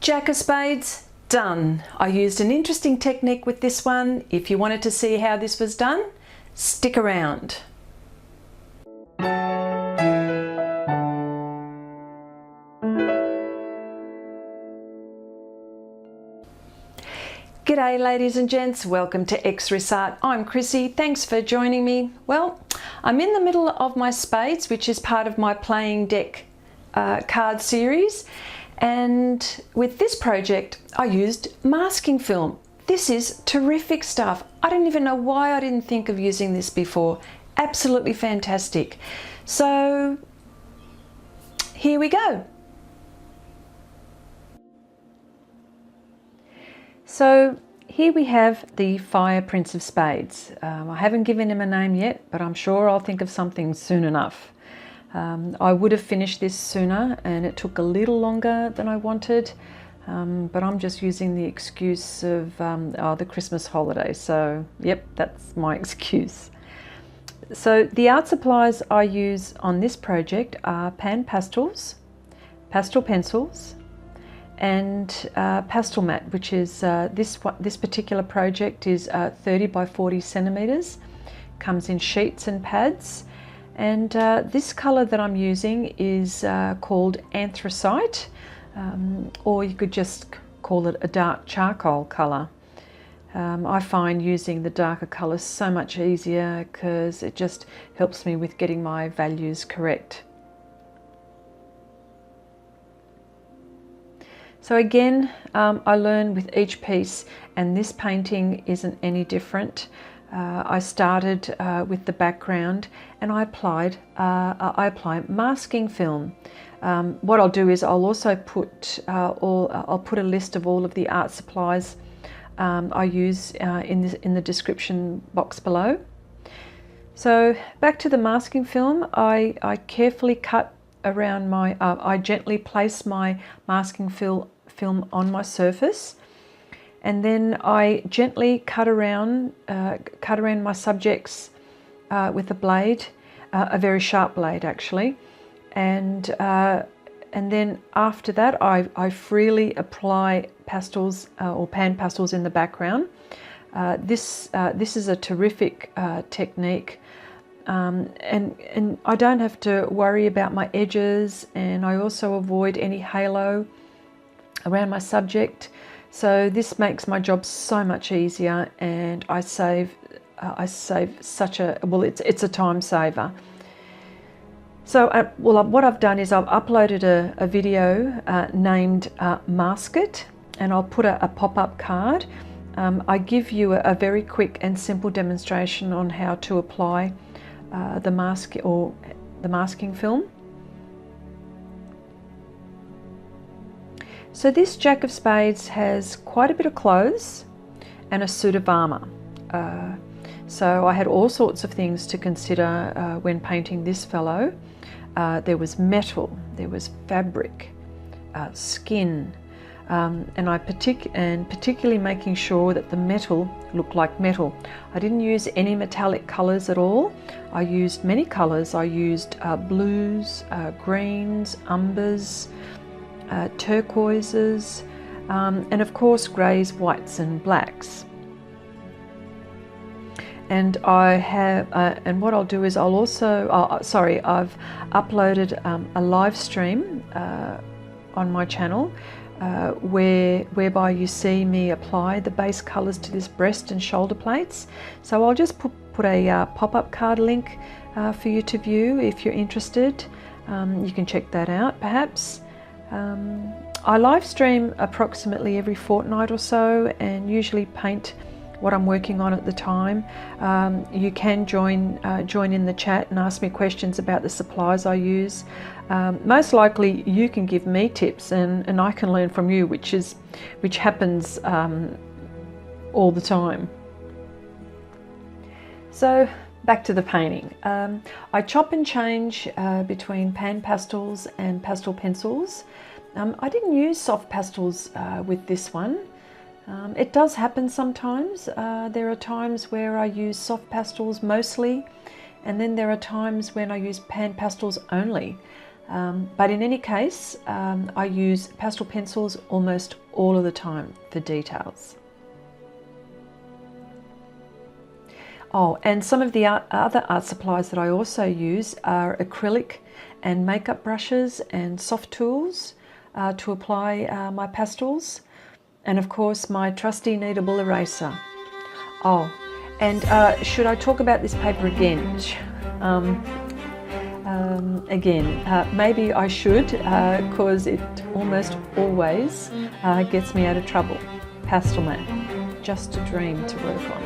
Jack of Spades, done. I used an interesting technique with this one. If you wanted to see how this was done, stick around. G'day ladies and gents, welcome to Xrissart. I'm Chrissy, thanks for joining me. Well, I'm in the middle of my spades, which is part of my playing deck card series. And with this project, I used masking film. This is terrific stuff. I don't even know why I didn't think of using this before. Absolutely fantastic. So here we go. So here we have the Fire Prince of Spades. I haven't given him a name yet, but I'm sure I'll think of something soon enough. I would have finished this sooner and it took a little longer than I wanted, but I'm just using the excuse of the Christmas holiday. So yep, that's my excuse. So the art supplies I use on this project are Pastels, Pastel Pencils, and Pastelmat, which is this particular project is 30 by 40 centimeters, comes in sheets and pads. And this colour that I'm using is called Xrissart, or you could just call it a dark charcoal colour. I find using the darker colours so much easier because it just helps me with getting my values correct. So again, I learn with each piece, and this painting isn't any different. I started with the background and I apply masking film. What I'll do is I'll also put I'll put a list of all of the art supplies I use in the description box below. So back to the masking film, I carefully cut around my I gently place my masking film on my surface. And then I gently cut around my subjects with a blade, a very sharp blade actually, and then after that I freely apply pastels or pan pastels in the background. This is a terrific technique, and I don't have to worry about my edges, and I also avoid any halo around my subject. So this makes my job so much easier, and I save such a, well, it's a time saver. So well, what I've done is I've uploaded a video named Mask It, and I'll put a pop-up card. I give you a very quick and simple demonstration on how to apply the mask or the masking film. So this Jack of Spades has quite a bit of clothes and a suit of armour. So I had all sorts of things to consider when painting this fellow. There was metal, there was fabric, skin, and particularly making sure that the metal looked like metal. I didn't use any metallic colours at all. I used many colours. I used blues, greens, umbers, turquoises, and of course greys, whites and blacks. And I have and what I'll do is I'll also I've uploaded a live stream on my channel whereby you see me apply the base colours to this breast and shoulder plates. So I'll just put a pop-up card link for you to view if you're interested. You can check that out perhaps. I live stream approximately every fortnight or so, and usually paint what I'm working on at the time. You can join in the chat and ask me questions about the supplies I use. Most likely you can give me tips and I can learn from you, which happens all the time. So back to the painting. I chop and change between pan pastels and pastel pencils. I didn't use soft pastels with this one. It does happen sometimes. There are times where I use soft pastels mostly, and then there are times when I use pan pastels only. But in any case, I use pastel pencils almost all of the time for details. Oh, and some of the other art supplies that I also use are acrylic and makeup brushes and Sofft Tools to apply my pastels, and of course my trusty Kneadable eraser. Oh, and should I talk about this paper again? Maybe I should, because it almost always gets me out of trouble. Pastelmat, just a dream to work on.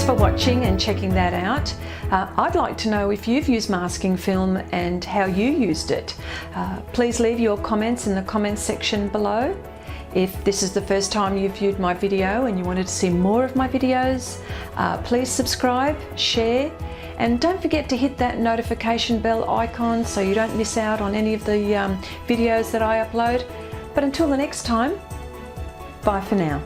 Thanks for watching and checking that out. I'd like to know if you've used masking film and how you used it. Please leave your comments in the comments section below. If this is the first time you've viewed my video and you wanted to see more of my videos, please subscribe, share, and don't forget to hit that notification bell icon so you don't miss out on any of the videos that I upload. But until the next time, bye for now.